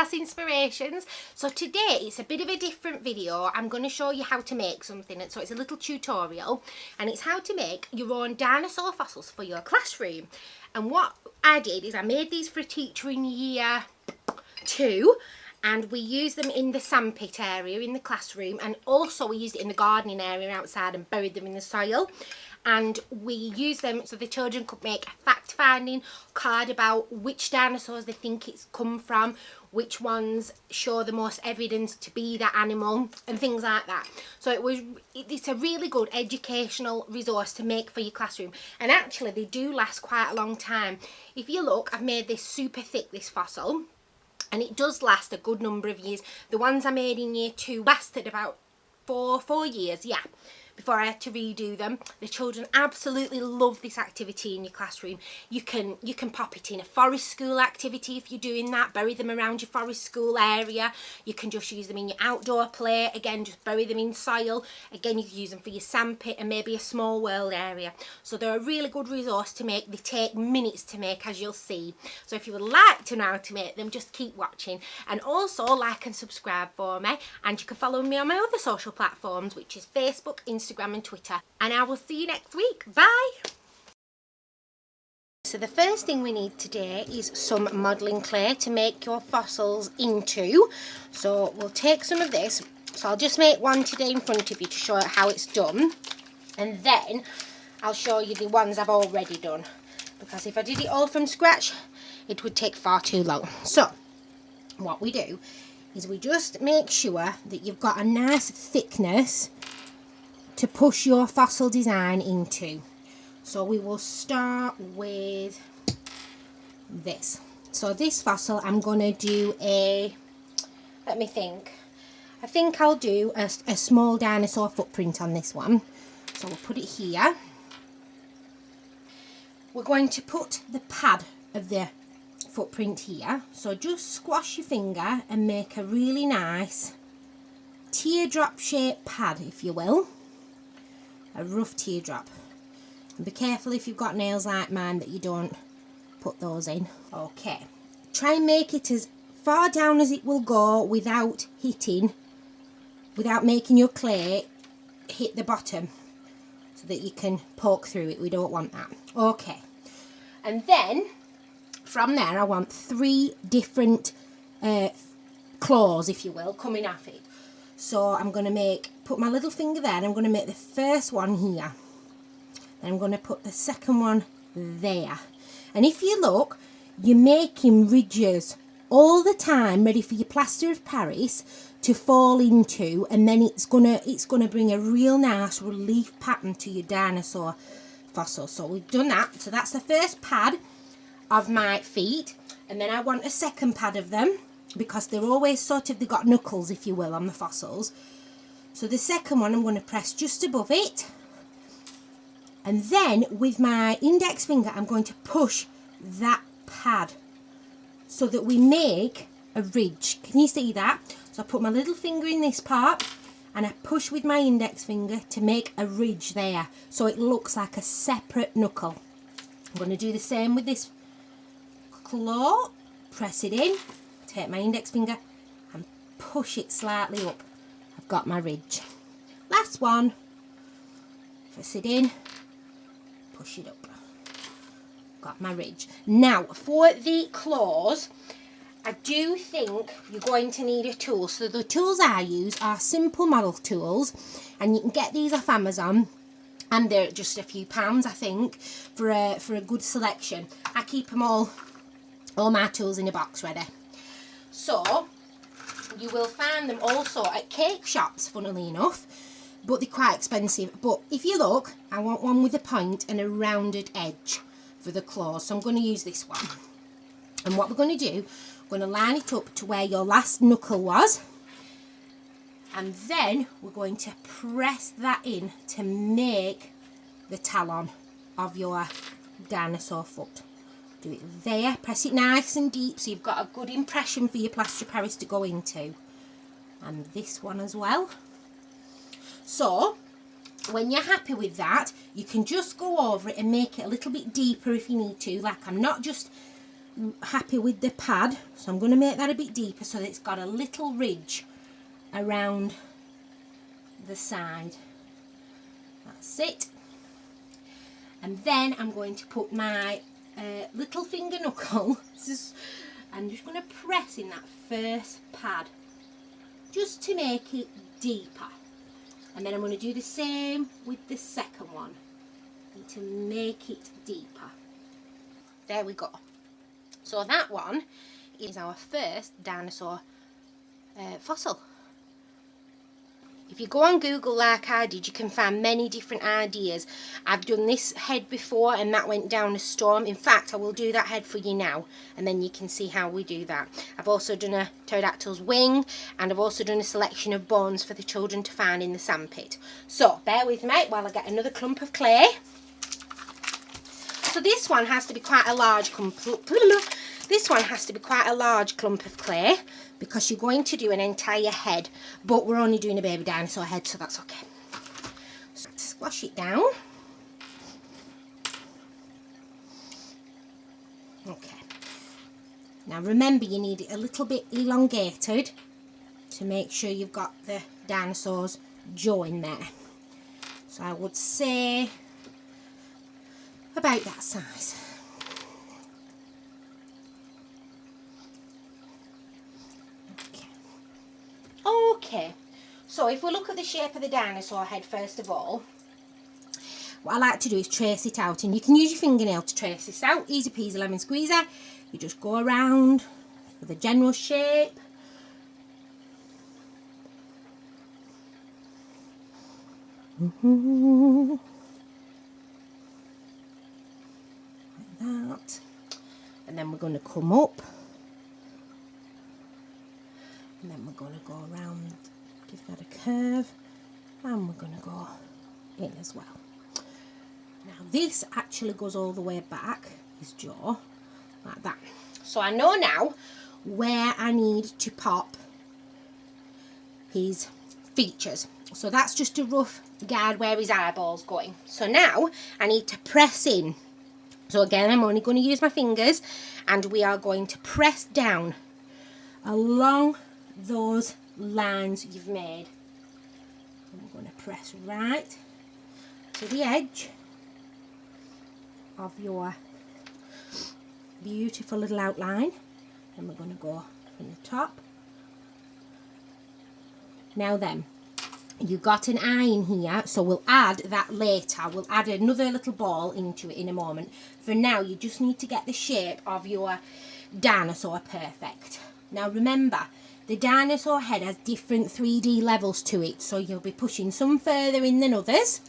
class inspirations. So today it's a bit of a different video. I'm going to show you how to make something, so it's a little tutorial, and it's how to make your own dinosaur fossils for your classroom. And what I did is I made these for a teacher in year 2, and we used them in the sandpit area in the classroom, and also we used it in the gardening area outside and buried them in the soil. And we used them so the children could make a fact-finding card about which dinosaurs they think it's come from, which ones show the most evidence to be that animal, and things like that. So it's a really good educational resource to make for your classroom. And actually they do last quite a long time. If you look, I've made this super thick, this fossil, and it does last a good number of years. The ones I made in year 2 lasted about four years, yeah, before I had to redo them. The children absolutely love this activity in your classroom. You can pop it in a forest school activity if you're doing that. Bury them around your forest school area. You can just use them in your outdoor play. Again, just bury them in soil. Again, you can use them for your sandpit and maybe a small world area. So they're a really good resource to make. They take minutes to make, as you'll see. So if you would like to know how to make them, just keep watching. And also like and subscribe for me. And you can follow me on my other social platforms, which is Facebook, Instagram and Twitter. And I will see you next week. Bye! So the first thing we need today is some modelling clay to make your fossils into. So we'll take some of this. So I'll just make one today in front of you to show you how it's done. And then I'll show you the ones I've already done. Because if I did it all from scratch, it would take far too long. So what we do is we just make sure that you've got a nice thickness to push your fossil design into. So we will start with this. So this fossil, I'm going to do let me think. I think I'll do a small dinosaur footprint on this one. So we'll put it here. We're going to put the pad of the footprint here. So just squash your finger and make a really nice teardrop shaped pad, if you will. A rough teardrop. And be careful if you've got nails like mine that you don't put those in. Okay. Try and make it as far down as it will go without making your clay hit the bottom, so that you can poke through it. We don't want that. Okay. And then from there I want 3 different claws, if you will, coming off it. So I'm going to put my little finger there, and I'm going to make the first one here. Then I'm going to put the second one there. And if you look, you're making ridges all the time, ready for your plaster of Paris to fall into, and then it's gonna bring a real nice relief pattern to your dinosaur fossil. So we've done that. So that's the first pad of my feet, and then I want a second pad of them, because they're always they've got knuckles, if you will, on the fossils. So the second one I'm going to press just above it, and then with my index finger I'm going to push that pad so that we make a ridge. Can you see that? So I put my little finger in this part and I push with my index finger to make a ridge there, so it looks like a separate knuckle. I'm going to do the same with this claw. Press it in, take my index finger and push it slightly up. I've got my ridge. Last one. Press it in, push it up. Got my ridge. Now for the claws, I do think you're going to need a tool. So the tools I use are simple model tools, and you can get these off Amazon, and they're just a few pounds, I think, for a good selection. I keep them all my tools in a box ready. So you will find them also at cake shops, funnily enough, but they're quite expensive. But if you look, I want one with a point and a rounded edge for the claws, so I'm going to use this one. And what we're going to do, we're going to line it up to where your last knuckle was, and then we're going to press that in to make the talon of your dinosaur foot. Do it there, press it nice and deep so you've got a good impression for your plaster of Paris to go into. And this one as well. So when you're happy with that, you can just go over it and make it a little bit deeper if you need to. Like I'm not just happy with the pad, so I'm going to make that a bit deeper so that it's got a little ridge around the side. That's it. And then I'm going to put my little finger knuckle, I'm just going to press in that first pad just to make it deeper. And then I'm going to do the same with the second one and to make it deeper. There we go. So that one is our first dinosaur fossil. If you go on Google like I did, you can find many different ideas. I've done this head before and that went down a storm. In fact, I will do that head for you now and then you can see how we do that. I've also done a pterodactyl's wing and I've also done a selection of bones for the children to find in the sandpit. So bear with me while I get another clump of clay. So this one has to be quite a large clump. This one has to be quite a large clump of clay because you're going to do an entire head, but we're only doing a baby dinosaur head, so that's okay. So squash it down. Okay. Now remember, you need it a little bit elongated to make sure you've got the dinosaur's jaw in there. So I would say about that size. Okay, so if we look at the shape of the dinosaur head first of all, what I like to do is trace it out, and you can use your fingernail to trace this out. Easy peasy lemon squeezer. You just go around for the general shape. Like that. And then we're going to come up. And then we're going to go around, give that a curve, and we're going to go in as well. Now this actually goes all the way back, his jaw, like that. So I know now where I need to pop his features. So that's just a rough guide where his eyeball's going. So now I need to press in. So again, I'm only going to use my fingers, and we are going to press down along those lines you've made. I'm going to press right to the edge of your beautiful little outline, and we're going to go from the top. Now then, you've got an eye in here, so we'll add that later. We'll add another little ball into it in a moment. For now, you just need to get the shape of your dinosaur perfect. Now remember, the dinosaur head has different 3D levels to it, so you'll be pushing some further in than others,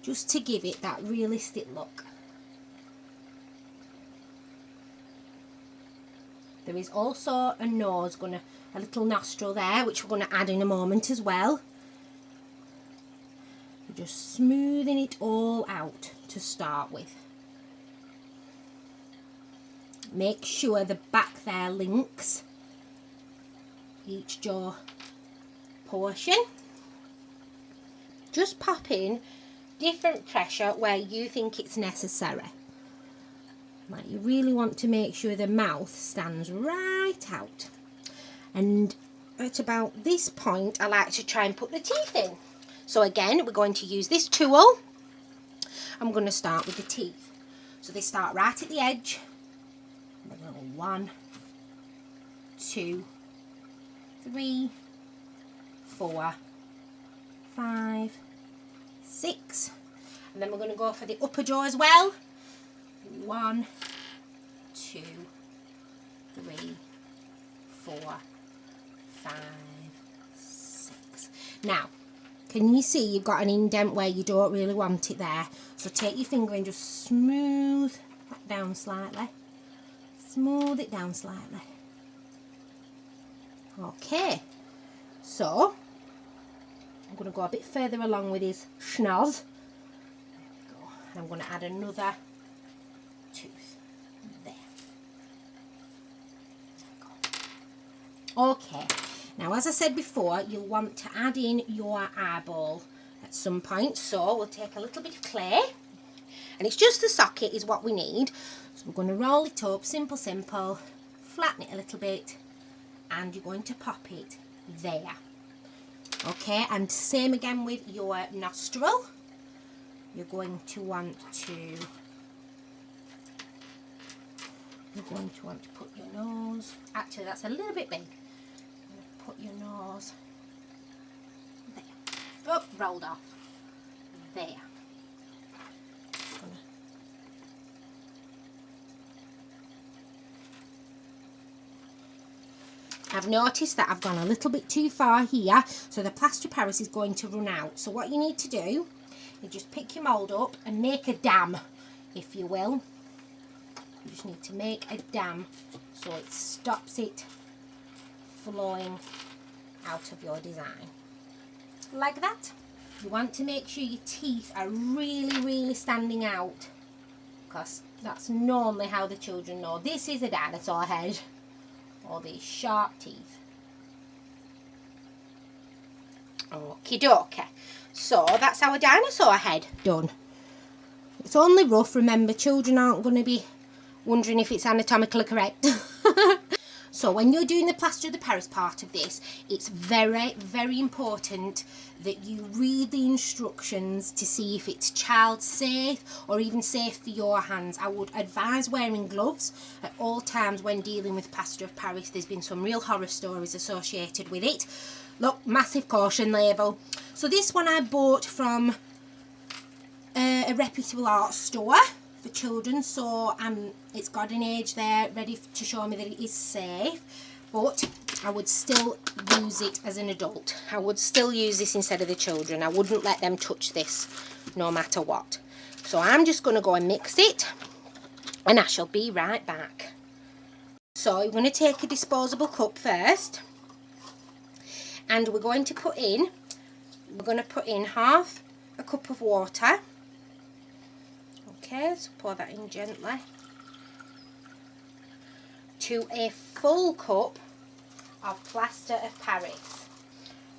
just to give it that realistic look. There is also a nose, a little nostril there, which we're going to add in a moment as well. You're just smoothing it all out to start with. Make sure the back there links each jaw portion. Just pop in different pressure where you think it's necessary. Like, you really want to make sure the mouth stands right out. And at about this point, I like to try and put the teeth in. So again, we're going to use this tool. I'm going to start with the teeth. So they start right at the edge. We're going to go 1, 2, 3, 4, 5, 6. And then we're going to go for the upper jaw as well. 1, 2, 3, 4, 5, 6. Now, can you see you've got an indent where you don't really want it there? So take your finger and just smooth that down slightly. Smooth it down slightly. Okay, so I'm going to go a bit further along with his schnoz. There we go. And I'm going to add another tooth there. Okay, now as I said before, you'll want to add in your eyeball at some point. So we'll take a little bit of clay, and it's just the socket is what we need. So we're going to roll it up, simple, flatten it a little bit, and you're going to pop it there. Okay, and same again with your nostril. You're going to want to put your nose, actually that's a little bit big. Put your nose there. Oh, rolled off. There. I've noticed that I've gone a little bit too far here, so the plaster of Paris is going to run out. So what you need to do is just pick your mould up and make a dam, if you will. You just need to make a dam so it stops it flowing out of your design. Like that. You want to make sure your teeth are really standing out, because that's normally how the children know this is a dinosaur head. Or these sharp teeth. Okie dokie. So that's our dinosaur head done. It's only rough, remember, children aren't going to be wondering if it's anatomically correct. So when you're doing the plaster of the Paris part of this, it's very important that you read the instructions to see if it's child safe or even safe for your hands. I would advise wearing gloves at all times when dealing with plaster of Paris. There's been some real horror stories associated with it. Look, massive caution label. So this one I bought from a reputable art store for children, so it's got an age there ready to show me that it is safe, but I would still use it as an adult. I would still use this instead of the children. I wouldn't let them touch this no matter what. So I'm just going to go and mix it, and I shall be right back. So we're going to take a disposable cup first, and we're going to put in half a cup of water. Okay, so pour that in gently to a full cup of plaster of Paris.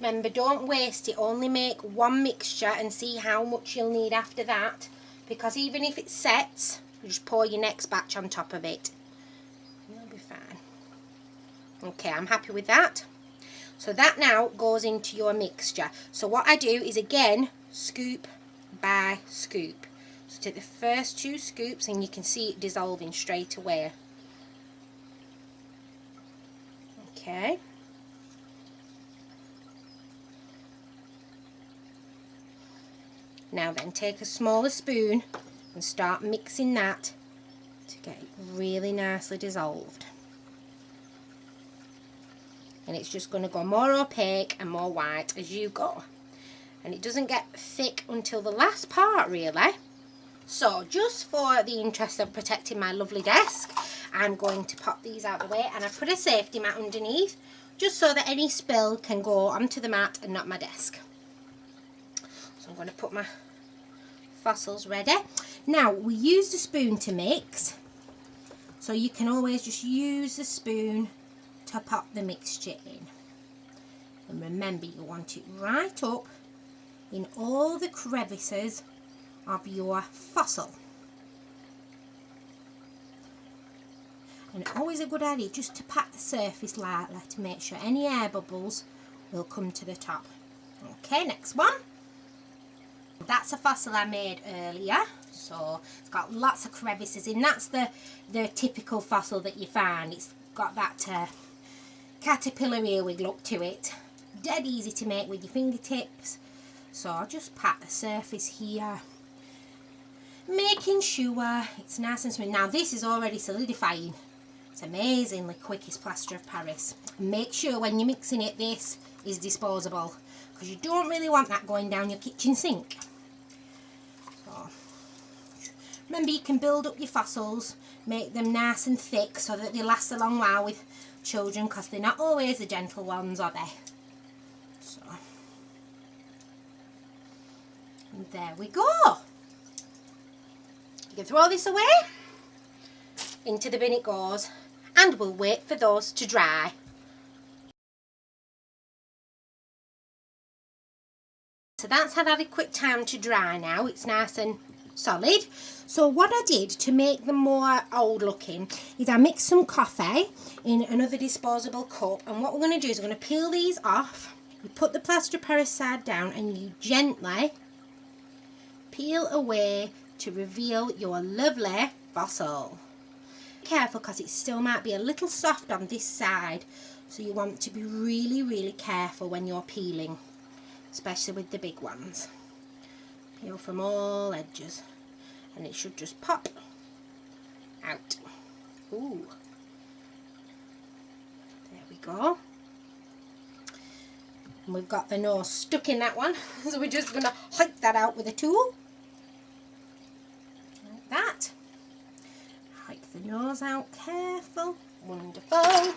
Remember, don't waste it, only make one mixture and see how much you'll need after that, because even if it sets, you just pour your next batch on top of it. You'll be fine. Okay, I'm happy with that. So that now goes into your mixture. So what I do is, again, scoop by scoop. So take the first 2 scoops and you can see it dissolving straight away. Okay. Now then, take a smaller spoon and start mixing that to get it really nicely dissolved. And it's just going to go more opaque and more white as you go. And it doesn't get thick until the last part, really. So just for the interest of protecting my lovely desk, I'm going to pop these out of the way, and I've put a safety mat underneath just so that any spill can go onto the mat and not my desk. So I'm going to put my fossils ready. Now we use the spoon to mix, so you can always just use the spoon to pop the mixture in. And remember, you want it right up in all the crevices of your fossil. And always a good idea just to pat the surface lightly to make sure any air bubbles will come to the top. Okay, next one. That's a fossil I made earlier, so it's got lots of crevices in. That's the typical fossil that you find. It's got that caterpillar earwig look to it. Dead easy to make with your fingertips. So I'll just pat the surface here, making sure it's nice and smooth. Now this is already solidifying. It's amazingly quick, this plaster of Paris. And make sure when you're mixing it, this is disposable, because you don't really want that going down your kitchen sink. So remember, you can build up your fossils, make them nice and thick so that they last a long while with children, because they're not always the gentle ones, are they? So, and there we go. You can throw this away, into the bin it goes, and we'll wait for those to dry. So that's had a quick time to dry now. It's nice and solid. So what I did to make them more old looking is I mixed some coffee in another disposable cup, and what we're going to do is we're going to peel these off. You put the plaster of Paris side down and you gently peel away to reveal your lovely fossil. Be careful because it still might be a little soft on this side, so you want to be really, really careful when you're peeling, especially with the big ones. Peel from all edges and it should just pop out. Ooh, there we go. And we've got the nose stuck in that one, so we're just going to hike that out with a tool. Like that. Hike the nose out, careful. Wonderful.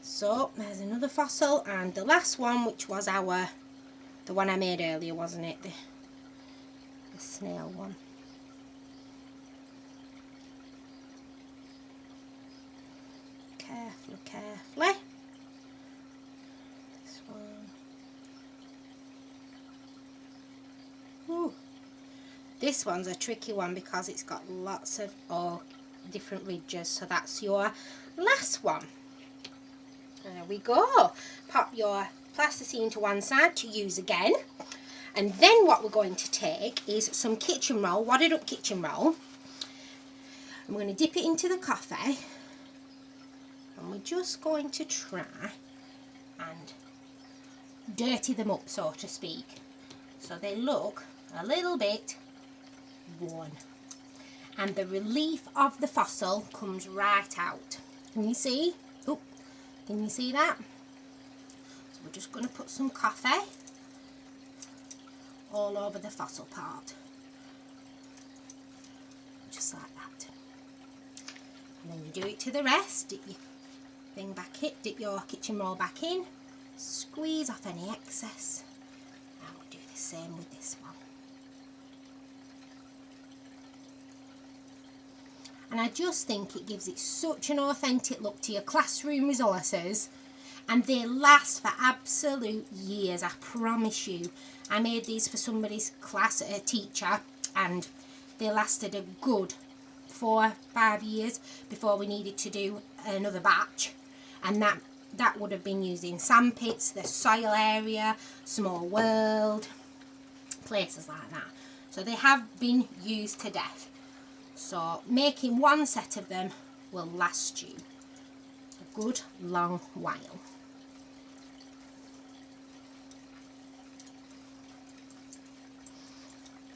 So there's another fossil, and the last one, which was the one I made earlier, wasn't it? The snail one. Carefully, carefully. This one. Ooh. This one's a tricky one because it's got lots of different ridges. So that's your last one. There we go. Pop your plasticine to one side to use again. And then what we're going to take is some kitchen roll, wadded up kitchen roll. I'm going to dip it into the coffee. And we're just going to try and dirty them up, so to speak. So they look a little bit worn. And the relief of the fossil comes right out. Can you see? Oh, can you see that? So we're just going to put some coffee all over the fossil part. Just like that. And then you do it to the rest. Dip your thing back in, dip your kitchen roll back in, squeeze off any excess, and we'll do the same with this one. And I just think it gives it such an authentic look to your classroom resources, and they last for absolute years, I promise you. I made these for somebody's class, a teacher, and they lasted a good 4 or 5 years before we needed to do another batch. And that would have been used in sandpits, the soil area, Small World, places like that. So they have been used to death. So making one set of them will last you a good long while.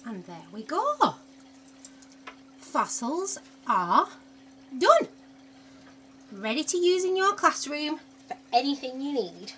And there we go. Fossils are done. Ready to use in your classroom for anything you need.